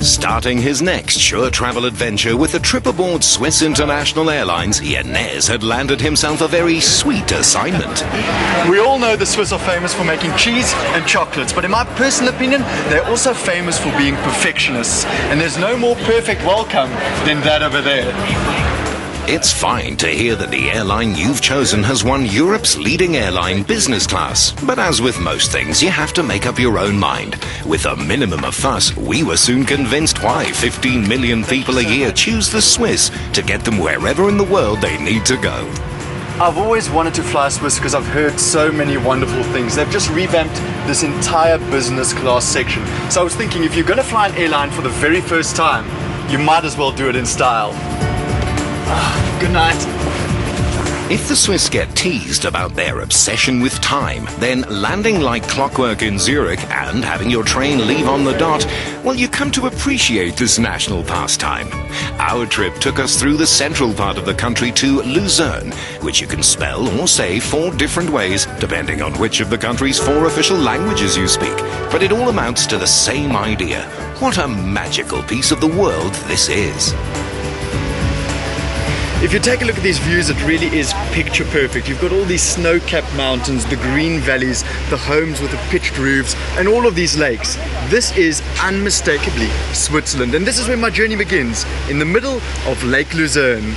Starting his next sure travel adventure with a trip aboard Swiss International Airlines, Yanez had landed himself a very sweet assignment. We all know the Swiss are famous for making cheese and chocolates, but in my personal opinion, they're also famous for being perfectionists. And there's no more perfect welcome than that over there. It's fine to hear that the airline you've chosen has won Europe's leading airline business class. But as with most things, you have to make up your own mind. With a minimum of fuss, we were soon convinced why 15 million people a year choose the Swiss to get them wherever in the world they need to go. I've always wanted to fly Swiss because I've heard so many wonderful things. They've just revamped this entire business class section. So I was thinking, if you're going to fly an airline for the very first time, you might as well do it in style. Good night. If the Swiss get teased about their obsession with time, then landing like clockwork in Zurich and having your train leave on the dot, well, you come to appreciate this national pastime. Our trip took us through the central part of the country to Lucerne, which you can spell or say 4 different ways, depending on which of the country's 4 official languages you speak. But it all amounts to the same idea. What a magical piece of the world this is. If you take a look at these views, it really is picture perfect. You've got all these snow-capped mountains, the green valleys, the homes with the pitched roofs, and all of these lakes. This is unmistakably Switzerland, and this is where my journey begins, in the middle of Lake Lucerne.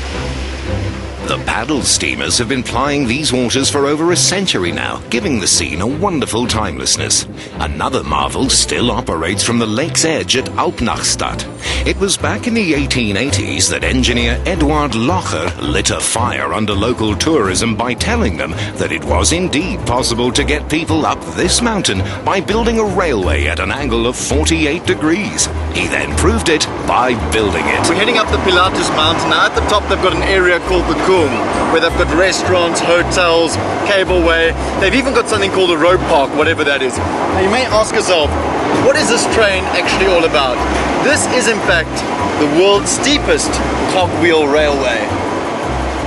The paddle steamers have been plying these waters for over a century now, giving the scene a wonderful timelessness. Another marvel still operates from the lake's edge at Alpnachstadt. It was back in the 1880s that engineer Eduard Locher lit a fire under local tourism by telling them that it was indeed possible to get people up this mountain by building a railway at an angle of 48 degrees. He then proved it by building it. We're heading up the Pilatus mountain. Now at the top they've got an area called the where they've got restaurants, hotels, cableway. They've even got something called a road park, whatever that is. Now you may ask yourself, what is this train actually all about? This is in fact the world's steepest cogwheel railway.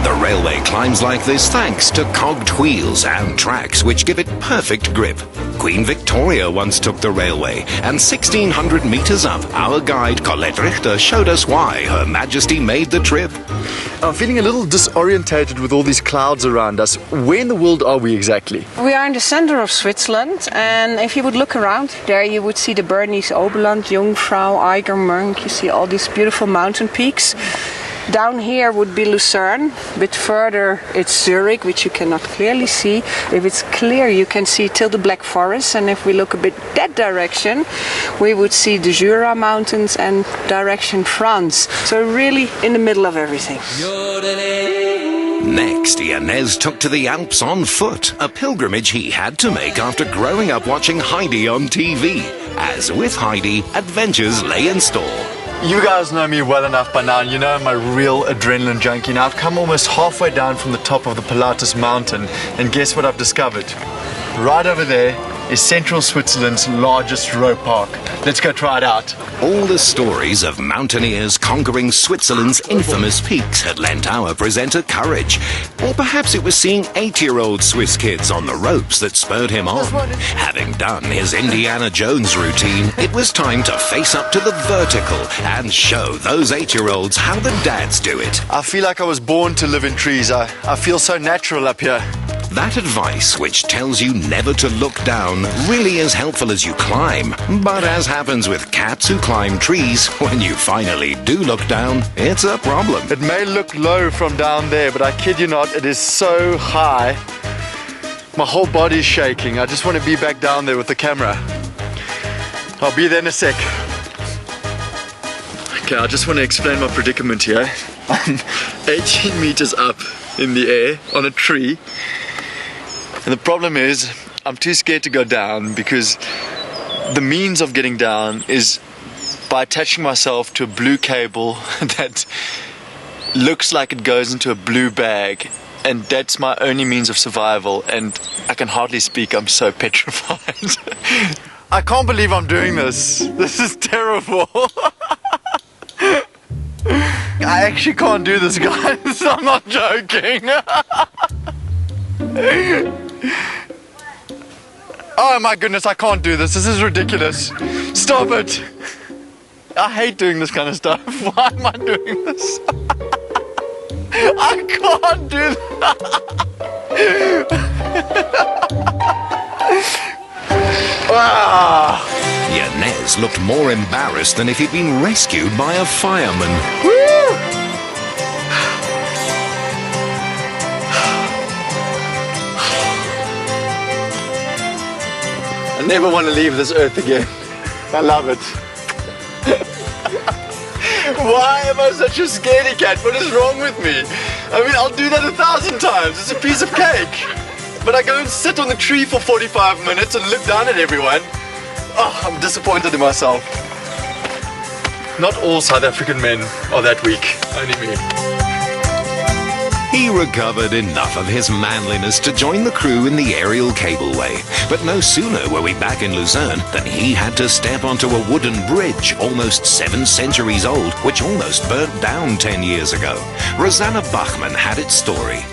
The railway climbs like this thanks to cogged wheels and tracks which give it perfect grip. Queen Victoria once took the railway, and 1,600 meters up, our guide Colette Richter showed us why Her Majesty made the trip. I'm feeling a little disorientated with all these clouds around us. Where in the world are we exactly? We are in the center of Switzerland, and if you would look around there, you would see the Bernese Oberland, Jungfrau, Eigermönch. You see all these beautiful mountain peaks. Down here would be Lucerne. A bit further it's Zurich, which you cannot clearly see. If it's clear, you can see till the Black Forest, and if we look a bit that direction, we would see the Jura Mountains and direction France. So really in the middle of everything. Next, Yanez took to the Alps on foot, a pilgrimage he had to make after growing up watching Heidi on TV. As with Heidi, adventures lay in store. You guys know me well enough by now, and you know I'm a real adrenaline junkie. Now I've come almost halfway down from the top of the Pilatus mountain, and guess what I've discovered? Right over there is central Switzerland's largest row park. Let's go try it out. All the stories of mountaineers conquering Switzerland's infamous peaks had lent our presenter courage. Or perhaps it was seeing 8-year-old Swiss kids on the ropes that spurred him on. Having done his Indiana Jones routine, it was time to face up to the vertical and show those 8-year-olds how the dads do it. I feel like I was born to live in trees. I feel so natural up here. That advice, which tells you never to look down, really is helpful as you climb. But as happens with cats who climb trees, when you finally do look down, it's a problem. It may look low from down there, but I kid you not, it is so high. My whole body's shaking. I just want to be back down there with the camera. I'll be there in a sec. Okay, I just want to explain my predicament here. I'm 18 meters up in the air on a tree. And the problem is, I'm too scared to go down because the means of getting down is by attaching myself to a blue cable that looks like it goes into a blue bag, and that's my only means of survival, and I can hardly speak. I'm so petrified. I can't believe I'm doing this. This is terrible. I actually can't do this, guys. I'm not joking. Oh my goodness, I can't do this. This is ridiculous. Stop it. I hate doing this kind of stuff. Why am I doing this? I can't do that. Yanez looked more embarrassed than if he'd been rescued by a fireman. I never want to leave this earth again. I love it. Why am I such a scaredy cat? What is wrong with me? I mean, I'll do that 1,000 times. It's a piece of cake. But I go and sit on the tree for 45 minutes and look down at everyone. Oh, I'm disappointed in myself. Not all South African men are that weak. Only me. He recovered enough of his manliness to join the crew in the aerial cableway. But no sooner were we back in Lucerne than he had to step onto a wooden bridge almost 7 centuries old, which almost burnt down 10 years ago. Rosanna Bachmann had its story.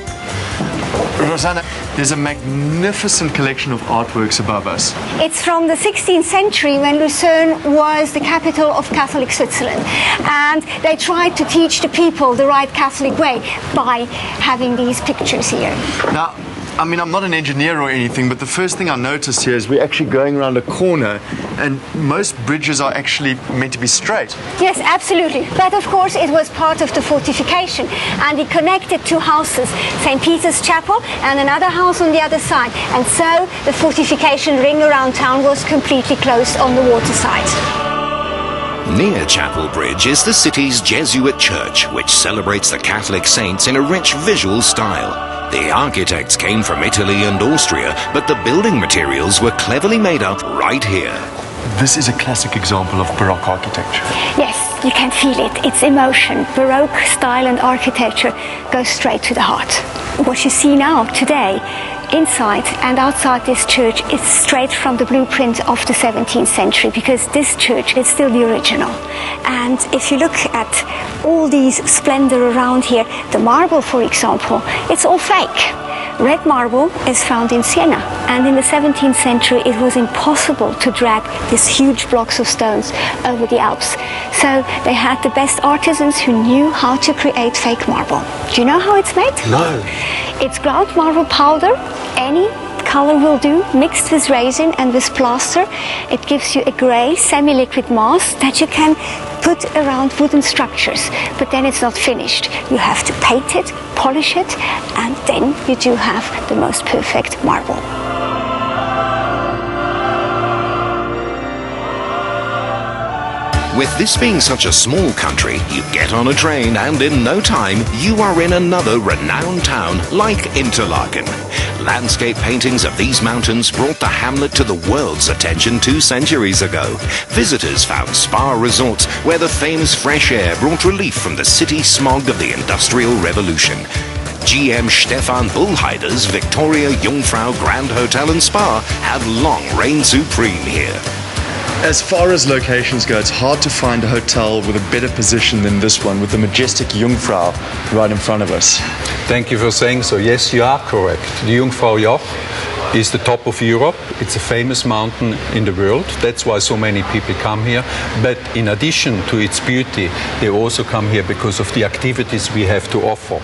Rosanna, there's a magnificent collection of artworks above us. It's from the 16th century when Lucerne was the capital of Catholic Switzerland. And they tried to teach the people the right Catholic way by having these pictures here. Now, I mean, I'm not an engineer or anything, but the first thing I noticed here is we're actually going around a corner, and most bridges are actually meant to be straight. Yes, absolutely. But of course, it was part of the fortification, and it connected 2 houses, St. Peter's Chapel and another house on the other side. And so the fortification ring around town was completely closed on the water side. Near Chapel Bridge is the city's Jesuit church, which celebrates the Catholic saints in a rich visual style. The architects came from Italy and Austria, but the building materials were cleverly made up right here. This is a classic example of Baroque architecture. Yes, you can feel it. It's emotion. Baroque style and architecture goes straight to the heart. What you see now, today, inside and outside this church is straight from the blueprint of the 17th century, because this church is still the original. And if you look at all these splendor around here, the marble, for example, it's all fake. Red marble is found in Siena, and in the 17th century it was impossible to drag these huge blocks of stones over the Alps. So they had the best artisans who knew how to create fake marble. Do you know how it's made? No. It's ground marble powder, any color will do, mixed with resin and with plaster. It gives you a grey, semi-liquid mass that you can put around wooden structures, but then it's not finished. You have to paint it, polish it, and then you do have the most perfect marble. With this being such a small country, you get on a train and in no time, you are in another renowned town like Interlaken. Landscape paintings of these mountains brought the hamlet to the world's attention 2 centuries ago. Visitors found spa resorts where the famous fresh air brought relief from the city smog of the Industrial Revolution. GM Stefan Bullheider's Victoria Jungfrau Grand Hotel and Spa have long reigned supreme here. As far as locations go, it's hard to find a hotel with a better position than this one, with the majestic Jungfrau right in front of us. Thank you for saying so. Yes, you are correct. The Jungfrau Joch is the top of Europe. It's a famous mountain in the world. That's why so many people come here. But in addition to its beauty, they also come here because of the activities we have to offer.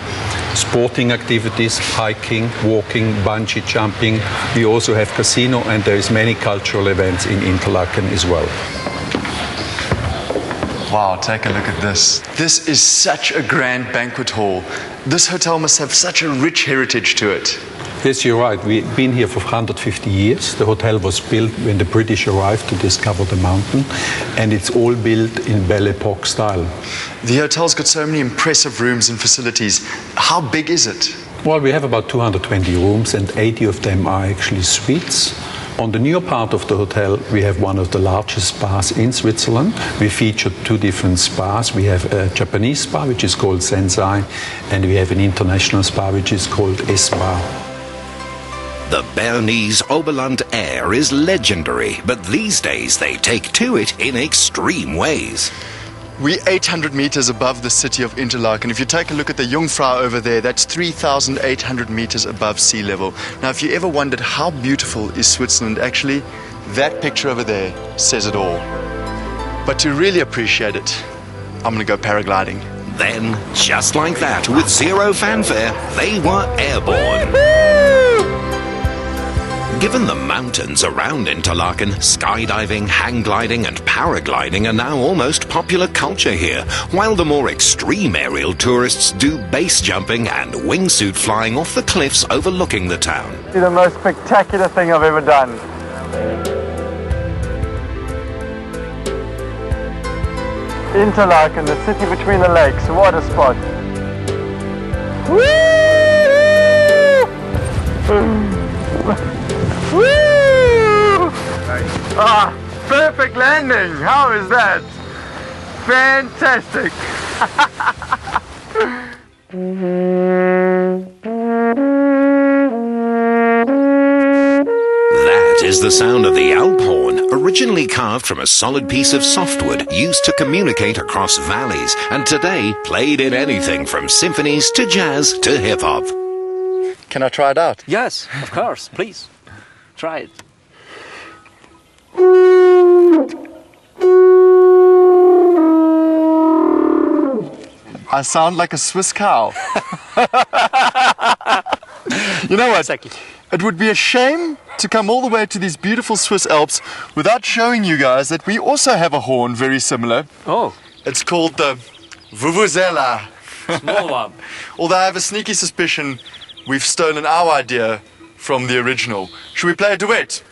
Sporting activities, hiking, walking, bungee jumping. We also have casino, and there is many cultural events in Interlaken as well. Wow, take a look at this. This is such a grand banquet hall. This hotel must have such a rich heritage to it. Yes, you're right. We've been here for 150 years. The hotel was built when the British arrived to discover the mountain, and it's all built in Belle Epoque style. The hotel's got so many impressive rooms and facilities. How big is it? Well, we have about 220 rooms, and 80 of them are actually suites. On the near part of the hotel, we have one of the largest spas in Switzerland. We feature 2 different spas. We have a Japanese spa, which is called Sensai, and we have an international spa, which is called S-Spa. The Bernese Oberland air is legendary, but these days they take to it in extreme ways. We're 800 meters above the city of Interlaken. If you take a look at the Jungfrau over there, that's 3,800 meters above sea level. Now, if you ever wondered how beautiful is Switzerland, actually, that picture over there says it all. But to really appreciate it, I'm gonna go paragliding. Then, just like that, with zero fanfare, they were airborne. Given the mountains around Interlaken, skydiving, hang gliding and paragliding are now almost popular culture here, while the more extreme aerial tourists do base jumping and wingsuit flying off the cliffs overlooking the town. The most spectacular thing I've ever done. Interlaken, the city between the lakes, what a spot. Woo! Ah, perfect landing! How is that? Fantastic! That is the sound of the Alp horn, originally carved from a solid piece of softwood used to communicate across valleys, and today played in anything from symphonies to jazz to hip-hop. Can I try it out? Yes, of course, please. Try it. I sound like a Swiss cow. You know what? Exactly. It would be a shame to come all the way to these beautiful Swiss Alps without showing you guys that we also have a horn very similar. Oh, It's called the Vuvuzela. small one. Although I have a sneaky suspicion we've stolen our idea from the original. Should we play a duet?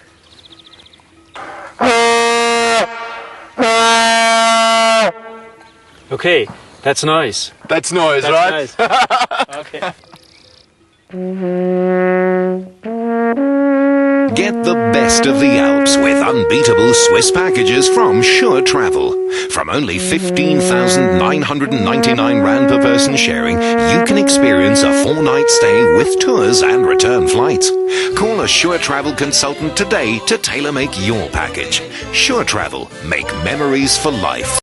Okay, that's nice. That's noise, right? Nice. Okay. Get the best of the Alps with unbeatable Swiss packages from Sure Travel. From only 15,999 Rand per person sharing, you can experience a 4-night stay with tours and return flights. Call a Sure Travel consultant today to tailor-make your package. Sure Travel. Make memories for life.